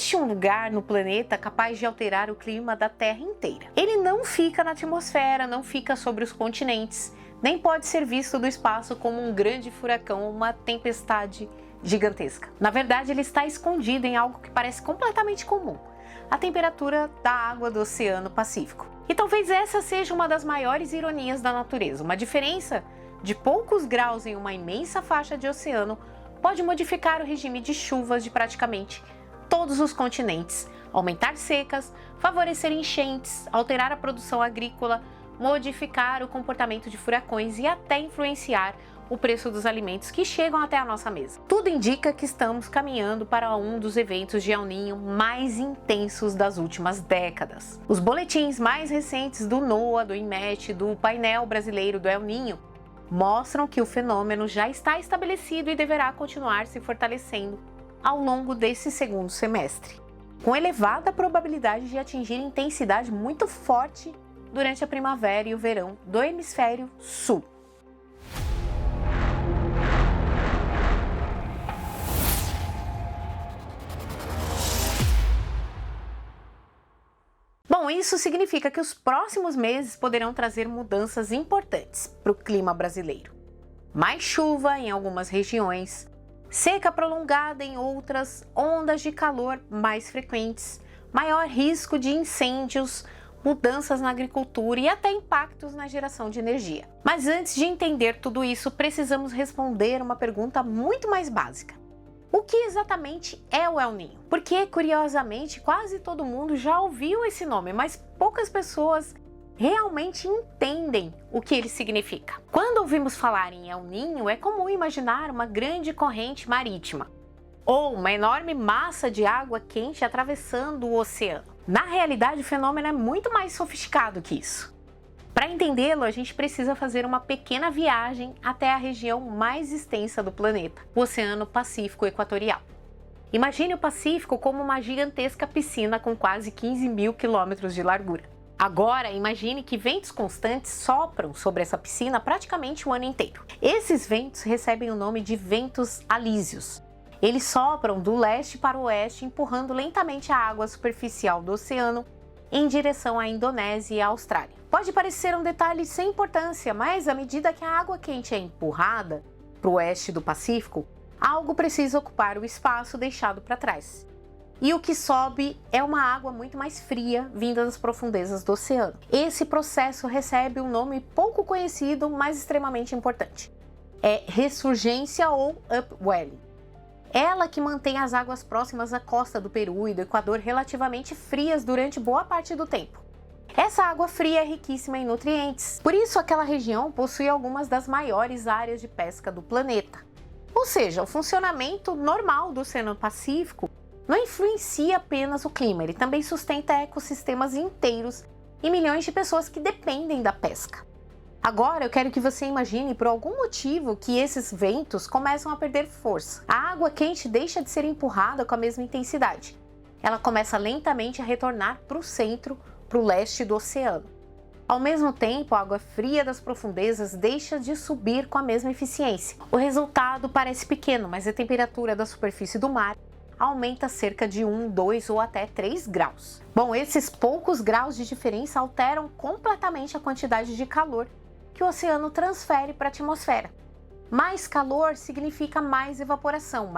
existe um lugar no planeta capaz de alterar o clima da Terra inteira. Ele não fica na atmosfera, não fica sobre os continentes, nem pode ser visto do espaço como um grande furacão ou uma tempestade gigantesca. Na verdade, ele está escondido em algo que parece completamente comum: a temperatura da água do Oceano Pacífico. E talvez essa seja uma das maiores ironias da natureza. Uma diferença de poucos graus em uma imensa faixa de oceano pode modificar o regime de chuvas de praticamente todos os continentes, aumentar secas, favorecer enchentes, alterar a produção agrícola, modificar o comportamento de furacões e até influenciar o preço dos alimentos que chegam até a nossa mesa. Tudo indica que estamos caminhando para um dos eventos de El Niño mais intensos das últimas décadas. Os boletins mais recentes do NOAA, do INMET, do painel brasileiro do El Niño mostram que o fenômeno já está estabelecido e deverá continuar se fortalecendo ao longo desse segundo semestre, com elevada probabilidade de atingir intensidade muito forte durante a primavera e o verão do hemisfério sul. Bom, isso significa que os próximos meses poderão trazer mudanças importantes para o clima brasileiro. Mais chuva em algumas regiões, seca prolongada em outras, ondas de calor mais frequentes, maior risco de incêndios, mudanças na agricultura e até impactos na geração de energia. Mas antes de entender tudo isso, precisamos responder uma pergunta muito mais básica: o que exatamente é o El Niño? Porque, curiosamente, quase todo mundo já ouviu esse nome, mas poucas pessoas realmente entendem o que ele significa. Quando ouvimos falar em El Niño, é comum imaginar uma grande corrente marítima ou uma enorme massa de água quente atravessando o oceano. Na realidade, o fenômeno é muito mais sofisticado que isso. Para entendê-lo, a gente precisa fazer uma pequena viagem até a região mais extensa do planeta, o Oceano Pacífico Equatorial. Imagine o Pacífico como uma gigantesca piscina com quase 15 mil quilômetros de largura. Agora, imagine que ventos constantes sopram sobre essa piscina praticamente o ano inteiro. Esses ventos recebem o nome de ventos alísios. Eles sopram do leste para o oeste, empurrando lentamente a água superficial do oceano em direção à Indonésia e à Austrália. Pode parecer um detalhe sem importância, mas à medida que a água quente é empurrada para o oeste do Pacífico, algo precisa ocupar o espaço deixado para trás. E o que sobe é uma água muito mais fria, vinda das profundezas do oceano. Esse processo recebe um nome pouco conhecido, mas extremamente importante. É ressurgência ou upwelling. Ela que mantém as águas próximas à costa do Peru e do Equador relativamente frias durante boa parte do tempo. Essa água fria é riquíssima em nutrientes, por isso aquela região possui algumas das maiores áreas de pesca do planeta. Ou seja, o funcionamento normal do Oceano Pacífico não influencia apenas o clima, ele também sustenta ecossistemas inteiros e milhões de pessoas que dependem da pesca. Agora eu quero que você imagine por algum motivo que esses ventos começam a perder força. A água quente deixa de ser empurrada com a mesma intensidade. Ela começa lentamente a retornar para o centro, para o leste do oceano. Ao mesmo tempo, a água fria das profundezas deixa de subir com a mesma eficiência. O resultado parece pequeno, mas a temperatura da superfície do mar aumenta cerca de 1, 2 ou até 3 graus. Bom, esses poucos graus de diferença alteram completamente a quantidade de calor que o oceano transfere para a atmosfera. Mais calor significa mais evaporação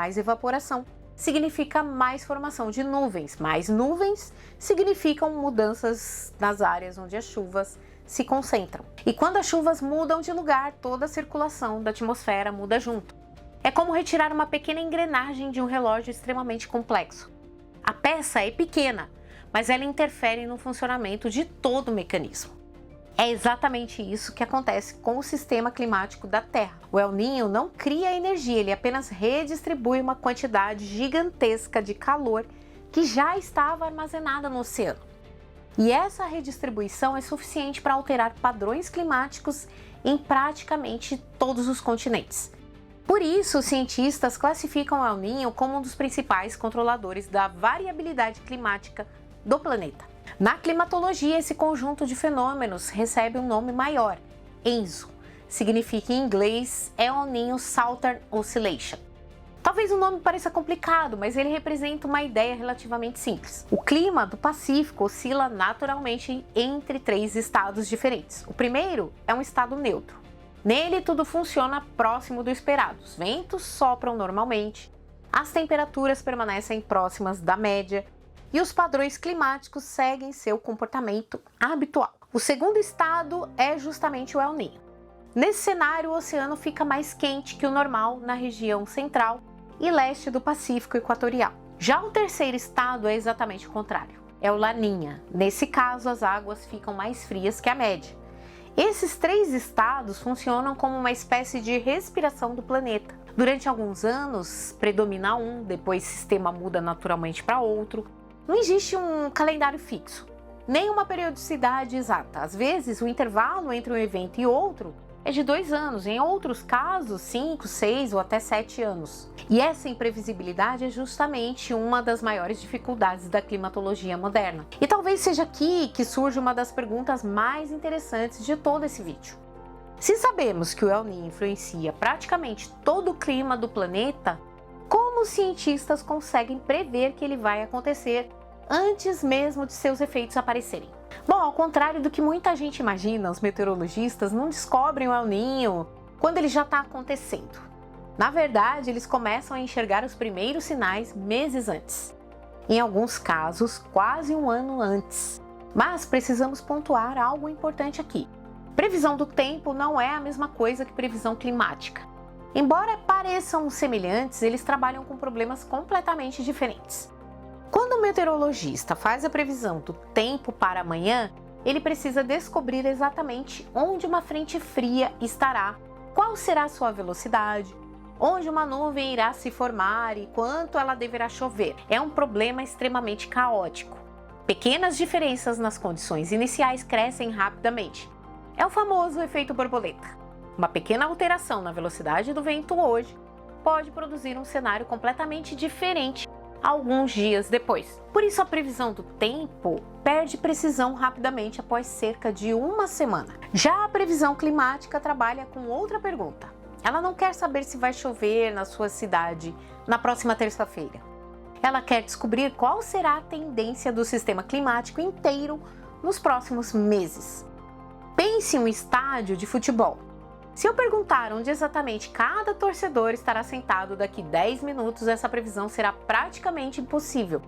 significa mais formação de nuvens, mais nuvens significam mudanças nas áreas onde as chuvas se concentram. E quando as chuvas mudam de lugar, toda a circulação da atmosfera muda junto. É como retirar uma pequena engrenagem de um relógio extremamente complexo. A peça é pequena, mas ela interfere no funcionamento de todo o mecanismo. É exatamente isso que acontece com o sistema climático da Terra. O El Niño não cria energia, ele apenas redistribui uma quantidade gigantesca de calor que já estava armazenada no oceano. E essa redistribuição é suficiente para alterar padrões climáticos em praticamente todos os continentes. Por isso, os cientistas classificam o El Niño como um dos principais controladores da variabilidade climática do planeta. Na climatologia, esse conjunto de fenômenos recebe um nome maior, ENSO, significa em inglês El Niño Southern Oscillation. Talvez o nome pareça complicado, mas ele representa uma ideia relativamente simples. O clima do Pacífico oscila naturalmente entre 3 estados diferentes. O primeiro é um estado neutro. Nele tudo funciona próximo do esperado. Os ventos sopram normalmente, as temperaturas permanecem próximas da média e os padrões climáticos seguem seu comportamento habitual. O segundo estado é justamente o El Niño. Nesse cenário, o oceano fica mais quente que o normal na região central e leste do Pacífico Equatorial. Já o terceiro estado é exatamente o contrário, é o Laninha. Nesse caso, as águas ficam mais frias que a média. Esses 3 estados funcionam como uma espécie de respiração do planeta. Durante alguns anos, predomina um, depois o sistema muda naturalmente para outro. Não existe um calendário fixo, nem uma periodicidade exata. Às vezes, o intervalo entre um evento e outro é de 2 anos, em outros casos 5, 6 ou até 7 anos. E essa imprevisibilidade é justamente uma das maiores dificuldades da climatologia moderna. E talvez seja aqui que surge uma das perguntas mais interessantes de todo esse vídeo. Se sabemos que o El Niño influencia praticamente todo o clima do planeta, como os cientistas conseguem prever que ele vai acontecer antes mesmo de seus efeitos aparecerem? Bom, ao contrário do que muita gente imagina, os meteorologistas não descobrem o El Niño quando ele já está acontecendo. Na verdade, eles começam a enxergar os primeiros sinais meses antes. Em alguns casos, quase 1 ano antes. Mas precisamos pontuar algo importante aqui. Previsão do tempo não é a mesma coisa que previsão climática. Embora pareçam semelhantes, eles trabalham com problemas completamente diferentes. Quando o meteorologista faz a previsão do tempo para amanhã, ele precisa descobrir exatamente onde uma frente fria estará, qual será a sua velocidade, onde uma nuvem irá se formar e quanto ela deverá chover. É um problema extremamente caótico. Pequenas diferenças nas condições iniciais crescem rapidamente. É o famoso efeito borboleta. Uma pequena alteração na velocidade do vento hoje pode produzir um cenário completamente diferente alguns dias depois. Por isso, a previsão do tempo perde precisão rapidamente após cerca de 1 semana. Já a previsão climática trabalha com outra pergunta. Ela não quer saber se vai chover na sua cidade na próxima terça-feira. Ela quer descobrir qual será a tendência do sistema climático inteiro nos próximos meses. Pense em um estádio de futebol. Se eu perguntar onde exatamente cada torcedor estará sentado daqui 10 minutos, essa previsão será praticamente impossível.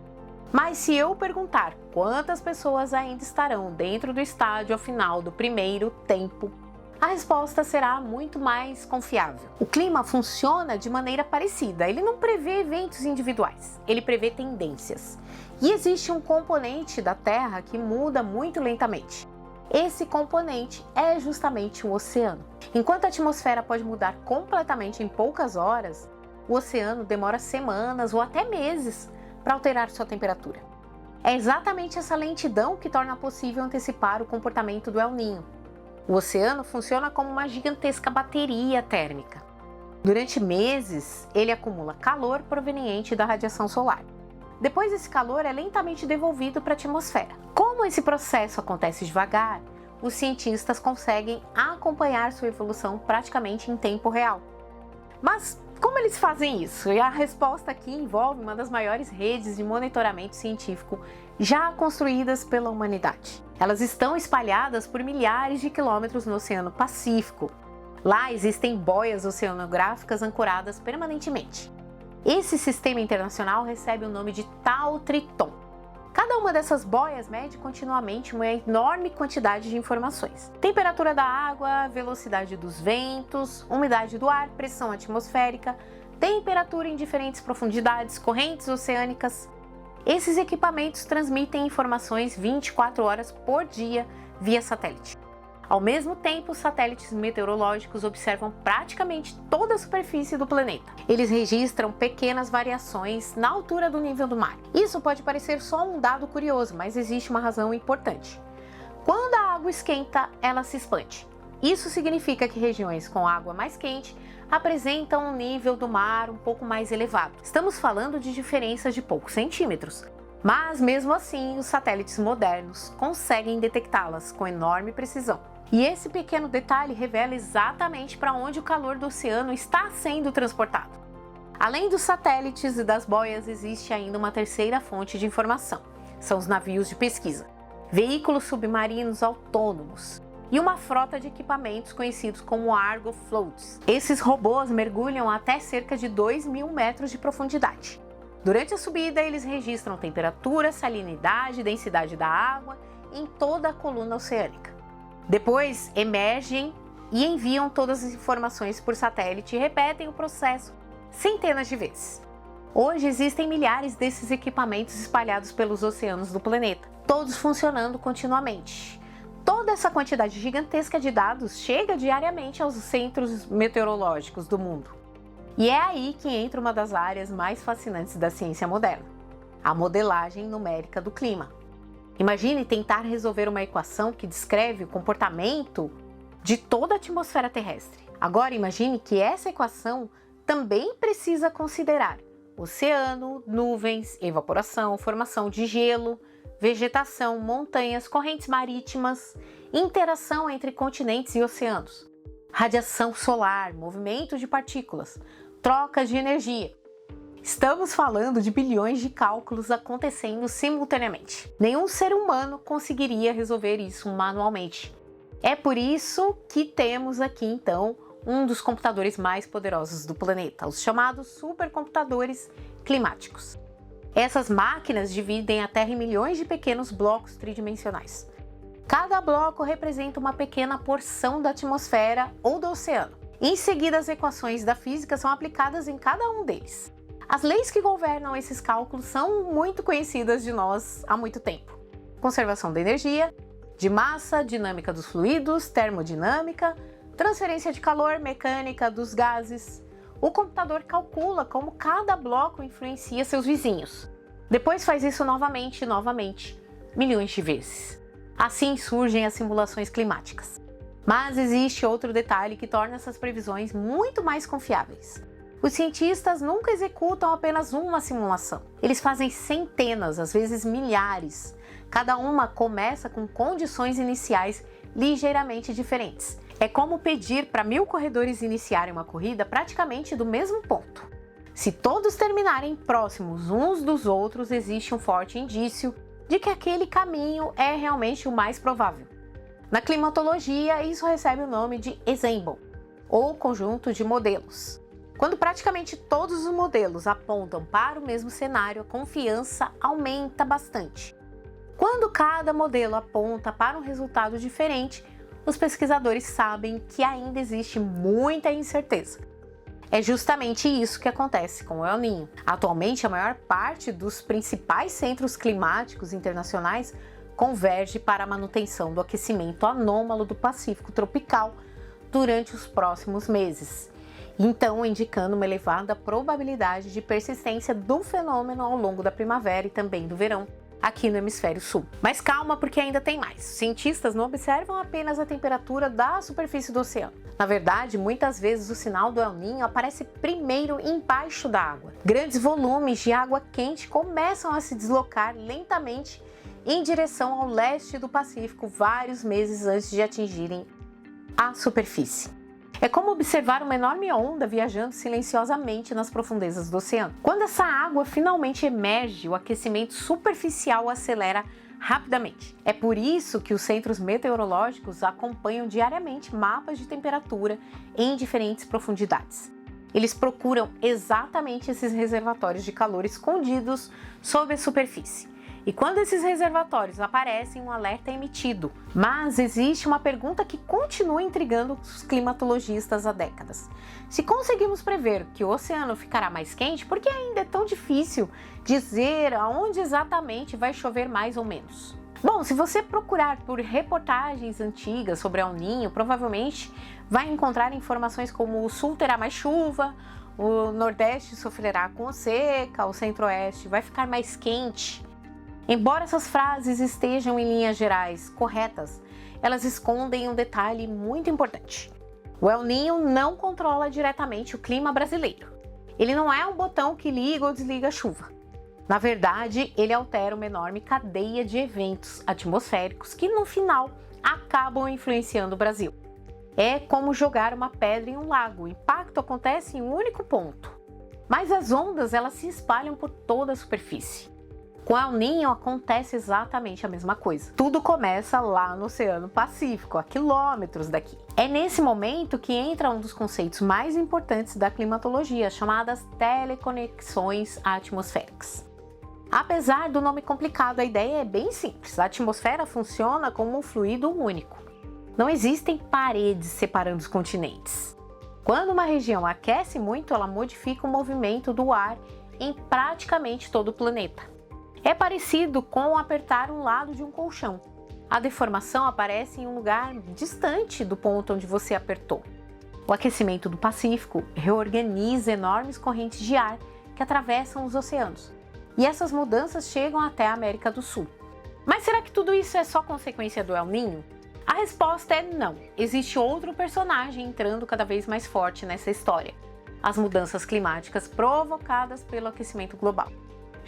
Mas se eu perguntar quantas pessoas ainda estarão dentro do estádio ao final do primeiro tempo, a resposta será muito mais confiável. O clima funciona de maneira parecida. Ele não prevê eventos individuais, ele prevê tendências. E existe um componente da Terra que muda muito lentamente. Esse componente é justamente o oceano. Enquanto a atmosfera pode mudar completamente em poucas horas, o oceano demora semanas ou até meses para alterar sua temperatura. É exatamente essa lentidão que torna possível antecipar o comportamento do El Niño. O oceano funciona como uma gigantesca bateria térmica. Durante meses, ele acumula calor proveniente da radiação solar. Depois, esse calor é lentamente devolvido para a atmosfera. Como esse processo acontece devagar, os cientistas conseguem acompanhar sua evolução praticamente em tempo real. Mas como eles fazem isso? E a resposta aqui envolve uma das maiores redes de monitoramento científico já construídas pela humanidade. Elas estão espalhadas por milhares de quilômetros no Oceano Pacífico. Lá existem boias oceanográficas ancoradas permanentemente. Esse sistema internacional recebe o nome de Tal Triton. Cada uma dessas boias mede continuamente uma enorme quantidade de informações. Temperatura da água, velocidade dos ventos, umidade do ar, pressão atmosférica, temperatura em diferentes profundidades, correntes oceânicas. Esses equipamentos transmitem informações 24 horas por dia via satélite. Ao mesmo tempo, os satélites meteorológicos observam praticamente toda a superfície do planeta. Eles registram pequenas variações na altura do nível do mar. Isso pode parecer só um dado curioso, mas existe uma razão importante. Quando a água esquenta, ela se expande. Isso significa que regiões com água mais quente apresentam um nível do mar um pouco mais elevado. Estamos falando de diferenças de poucos centímetros. Mas mesmo assim, os satélites modernos conseguem detectá-las com enorme precisão. E esse pequeno detalhe revela exatamente para onde o calor do oceano está sendo transportado. Além dos satélites e das boias, existe ainda uma terceira fonte de informação. São os navios de pesquisa, veículos submarinos autônomos e uma frota de equipamentos conhecidos como Argo Floats. Esses robôs mergulham até cerca de 2.000 metros de profundidade. Durante a subida, eles registram temperatura, salinidade e densidade da água em toda a coluna oceânica. Depois, emergem e enviam todas as informações por satélite e repetem o processo centenas de vezes. Hoje existem milhares desses equipamentos espalhados pelos oceanos do planeta, todos funcionando continuamente. Toda essa quantidade gigantesca de dados chega diariamente aos centros meteorológicos do mundo. E é aí que entra uma das áreas mais fascinantes da ciência moderna, a modelagem numérica do clima. Imagine tentar resolver uma equação que descreve o comportamento de toda a atmosfera terrestre. Agora imagine que essa equação também precisa considerar oceano, nuvens, evaporação, formação de gelo, vegetação, montanhas, correntes marítimas, interação entre continentes e oceanos, radiação solar, movimento de partículas, trocas de energia. Estamos falando de bilhões de cálculos acontecendo simultaneamente. Nenhum ser humano conseguiria resolver isso manualmente. É por isso que temos aqui então um dos computadores mais poderosos do planeta, os chamados supercomputadores climáticos. Essas máquinas dividem a Terra em milhões de pequenos blocos tridimensionais. Cada bloco representa uma pequena porção da atmosfera ou do oceano. Em seguida, as equações da física são aplicadas em cada um deles. As leis que governam esses cálculos são muito conhecidas de nós há muito tempo. Conservação da energia, de massa, dinâmica dos fluidos, termodinâmica, transferência de calor, mecânica dos gases. O computador calcula como cada bloco influencia seus vizinhos. Depois faz isso novamente e novamente, milhões de vezes. Assim surgem as simulações climáticas. Mas existe outro detalhe que torna essas previsões muito mais confiáveis. Os cientistas nunca executam apenas uma simulação. Eles fazem centenas, às vezes milhares. Cada uma começa com condições iniciais ligeiramente diferentes. É como pedir para 1000 corredores iniciarem uma corrida praticamente do mesmo ponto. Se todos terminarem próximos uns dos outros, existe um forte indício de que aquele caminho é realmente o mais provável. Na climatologia, isso recebe o nome de ensemble, ou conjunto de modelos. Quando praticamente todos os modelos apontam para o mesmo cenário, a confiança aumenta bastante. Quando cada modelo aponta para um resultado diferente, os pesquisadores sabem que ainda existe muita incerteza. É justamente isso que acontece com o El Niño. Atualmente, a maior parte dos principais centros climáticos internacionais converge para a manutenção do aquecimento anômalo do Pacífico tropical durante os próximos meses, então indicando uma elevada probabilidade de persistência do fenômeno ao longo da primavera e também do verão aqui no hemisfério sul. Mas calma, porque ainda tem mais. Os cientistas não observam apenas a temperatura da superfície do oceano. Na verdade, muitas vezes o sinal do El Niño aparece primeiro embaixo da água. Grandes volumes de água quente começam a se deslocar lentamente em direção ao leste do Pacífico vários meses antes de atingirem a superfície. É como observar uma enorme onda viajando silenciosamente nas profundezas do oceano. Quando essa água finalmente emerge, o aquecimento superficial acelera rapidamente. É por isso que os centros meteorológicos acompanham diariamente mapas de temperatura em diferentes profundidades. Eles procuram exatamente esses reservatórios de calor escondidos sob a superfície. E quando esses reservatórios aparecem, um alerta é emitido. Mas existe uma pergunta que continua intrigando os climatologistas há décadas. Se conseguimos prever que o oceano ficará mais quente, por que ainda é tão difícil dizer aonde exatamente vai chover mais ou menos? Bom, se você procurar por reportagens antigas sobre El Niño, provavelmente vai encontrar informações como o sul terá mais chuva, o nordeste sofrerá com seca, o centro-oeste vai ficar mais quente. Embora essas frases estejam em linhas gerais corretas, elas escondem um detalhe muito importante. O El Niño não controla diretamente o clima brasileiro. Ele não é um botão que liga ou desliga a chuva. Na verdade, ele altera uma enorme cadeia de eventos atmosféricos que, no final, acabam influenciando o Brasil. É como jogar uma pedra em um lago. O impacto acontece em um único ponto. Mas as ondas, elas se espalham por toda a superfície. Com El Niño acontece exatamente a mesma coisa. Tudo começa lá no Oceano Pacífico, a quilômetros daqui. É nesse momento que entra um dos conceitos mais importantes da climatologia, chamadas teleconexões atmosféricas. Apesar do nome complicado, a ideia é bem simples. A atmosfera funciona como um fluido único. Não existem paredes separando os continentes. Quando uma região aquece muito, ela modifica o movimento do ar em praticamente todo o planeta. É parecido com apertar um lado de um colchão. A deformação aparece em um lugar distante do ponto onde você apertou. O aquecimento do Pacífico reorganiza enormes correntes de ar que atravessam os oceanos. E essas mudanças chegam até a América do Sul. Mas será que tudo isso é só consequência do El Niño? A resposta é não. Existe outro personagem entrando cada vez mais forte nessa história: as mudanças climáticas provocadas pelo aquecimento global.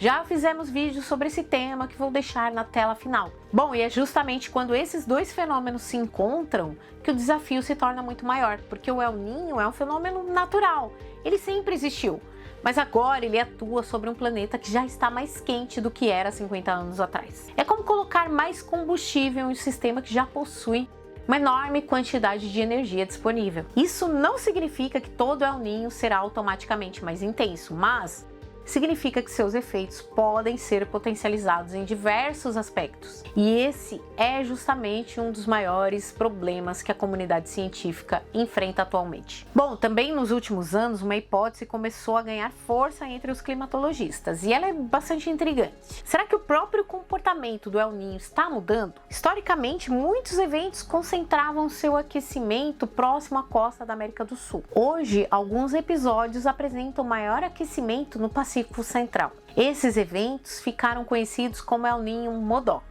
Já fizemos vídeos sobre esse tema que vou deixar na tela final. Bom, e é justamente quando esses dois fenômenos se encontram que o desafio se torna muito maior, porque o El Niño é um fenômeno natural, ele sempre existiu, mas agora ele atua sobre um planeta que já está mais quente do que era 50 anos atrás. É como colocar mais combustível em um sistema que já possui uma enorme quantidade de energia disponível. Isso não significa que todo El Niño será automaticamente mais intenso, mas significa que seus efeitos podem ser potencializados em diversos aspectos. E esse é justamente um dos maiores problemas que a comunidade científica enfrenta atualmente. Bom, também nos últimos anos uma hipótese começou a ganhar força entre os climatologistas e ela é bastante intrigante. Será que o próprio comportamento do El Niño está mudando? Historicamente, muitos eventos concentravam seu aquecimento próximo à costa da América do Sul. Hoje, alguns episódios apresentam maior aquecimento no Pacífico Central. Esses eventos ficaram conhecidos como El Niño Modoc,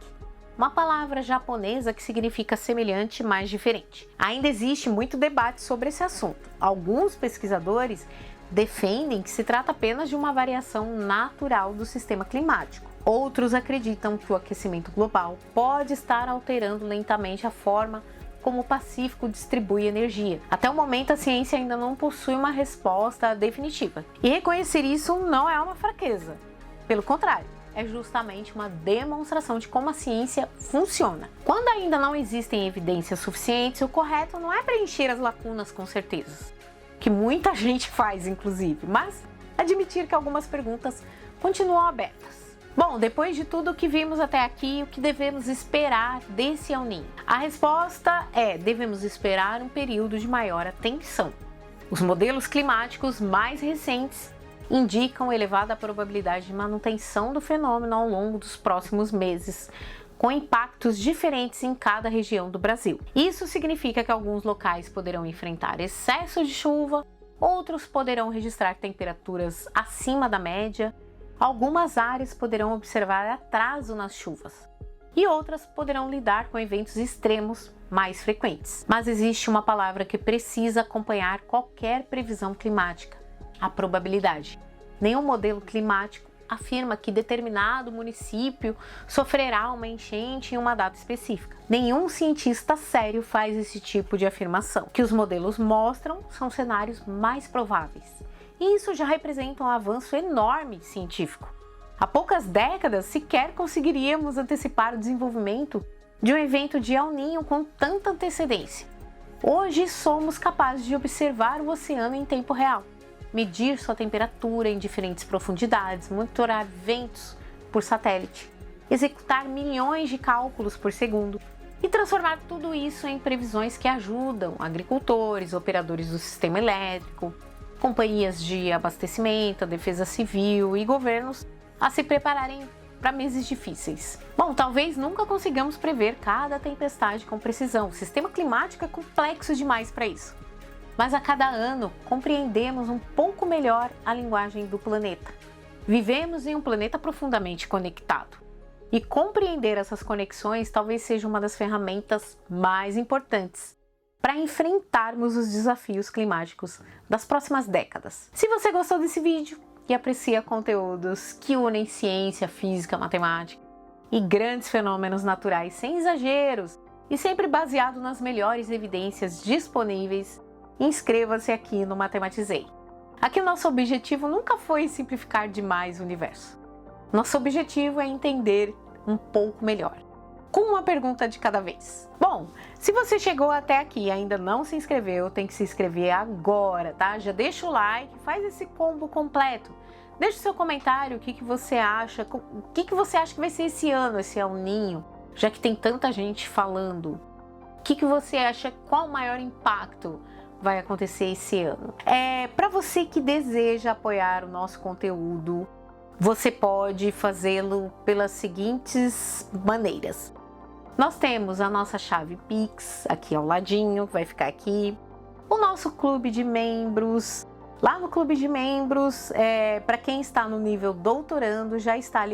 uma palavra japonesa que significa semelhante, mas diferente. Ainda existe muito debate sobre esse assunto. Alguns pesquisadores defendem que se trata apenas de uma variação natural do sistema climático. Outros acreditam que o aquecimento global pode estar alterando lentamente a forma como o Pacífico distribui energia. Até o momento, a ciência ainda não possui uma resposta definitiva. E reconhecer isso não é uma fraqueza. Pelo contrário, é justamente uma demonstração de como a ciência funciona. Quando ainda não existem evidências suficientes, o correto não é preencher as lacunas com certezas, que muita gente faz, inclusive, mas admitir que algumas perguntas continuam abertas. Bom, depois de tudo o que vimos até aqui, o que devemos esperar desse El Niño? A resposta é: devemos esperar um período de maior atenção. Os modelos climáticos mais recentes indicam elevada probabilidade de manutenção do fenômeno ao longo dos próximos meses, com impactos diferentes em cada região do Brasil. Isso significa que alguns locais poderão enfrentar excesso de chuva, outros poderão registrar temperaturas acima da média, algumas áreas poderão observar atraso nas chuvas e outras poderão lidar com eventos extremos mais frequentes. Mas existe uma palavra que precisa acompanhar qualquer previsão climática: a probabilidade. Nenhum modelo climático afirma que determinado município sofrerá uma enchente em uma data específica. Nenhum cientista sério faz esse tipo de afirmação. O que os modelos mostram são cenários mais prováveis. E isso já representa um avanço enorme científico. Há poucas décadas, sequer conseguiríamos antecipar o desenvolvimento de um evento de El Niño com tanta antecedência. Hoje somos capazes de observar o oceano em tempo real, medir sua temperatura em diferentes profundidades, monitorar ventos por satélite, executar milhões de cálculos por segundo e transformar tudo isso em previsões que ajudam agricultores, operadores do sistema elétrico, companhias de abastecimento, a defesa civil e governos a se prepararem para meses difíceis. Bom, talvez nunca consigamos prever cada tempestade com precisão. O sistema climático é complexo demais para isso. Mas a cada ano compreendemos um pouco melhor a linguagem do planeta. Vivemos em um planeta profundamente conectado. E compreender essas conexões talvez seja uma das ferramentas mais importantes para enfrentarmos os desafios climáticos das próximas décadas. Se você gostou desse vídeo e aprecia conteúdos que unem ciência, física, matemática e grandes fenômenos naturais sem exageros e sempre baseado nas melhores evidências disponíveis, inscreva-se aqui no Matematizei. Aqui o nosso objetivo nunca foi simplificar demais o universo. Nosso objetivo é entender um pouco melhor, com uma pergunta de cada vez. Bom, se você chegou até aqui e ainda não se inscreveu, tem que se inscrever agora, tá? Já deixa o like, faz esse combo completo. Deixa o seu comentário, o que você acha, o que você acha que vai ser esse ano, esse El Ninho, já que tem tanta gente falando. O que você acha, qual o maior impacto vai acontecer esse ano? Para você que deseja apoiar o nosso conteúdo, você pode fazê-lo pelas seguintes maneiras. Nós temos a nossa chave Pix, aqui ao ladinho, vai ficar aqui. O nosso clube de membros. Lá no clube de membros, para quem está no nível doutorando, já está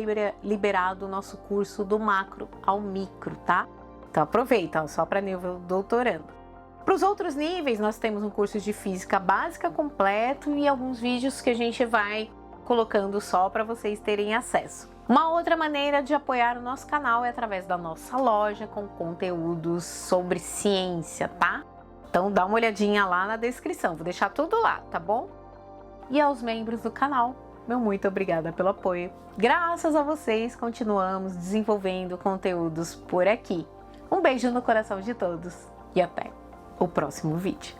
liberado o nosso curso do macro ao micro, tá? Então aproveita, só para nível doutorando. Para os outros níveis, nós temos um curso de física básica completo e alguns vídeos que a gente vai colocando só para vocês terem acesso. Uma outra maneira de apoiar o nosso canal é através da nossa loja com conteúdos sobre ciência, tá? Então dá uma olhadinha lá na descrição, vou deixar tudo lá, tá bom? E aos membros do canal, meu muito obrigada pelo apoio. Graças a vocês, continuamos desenvolvendo conteúdos por aqui. Um beijo no coração de todos e até o próximo vídeo.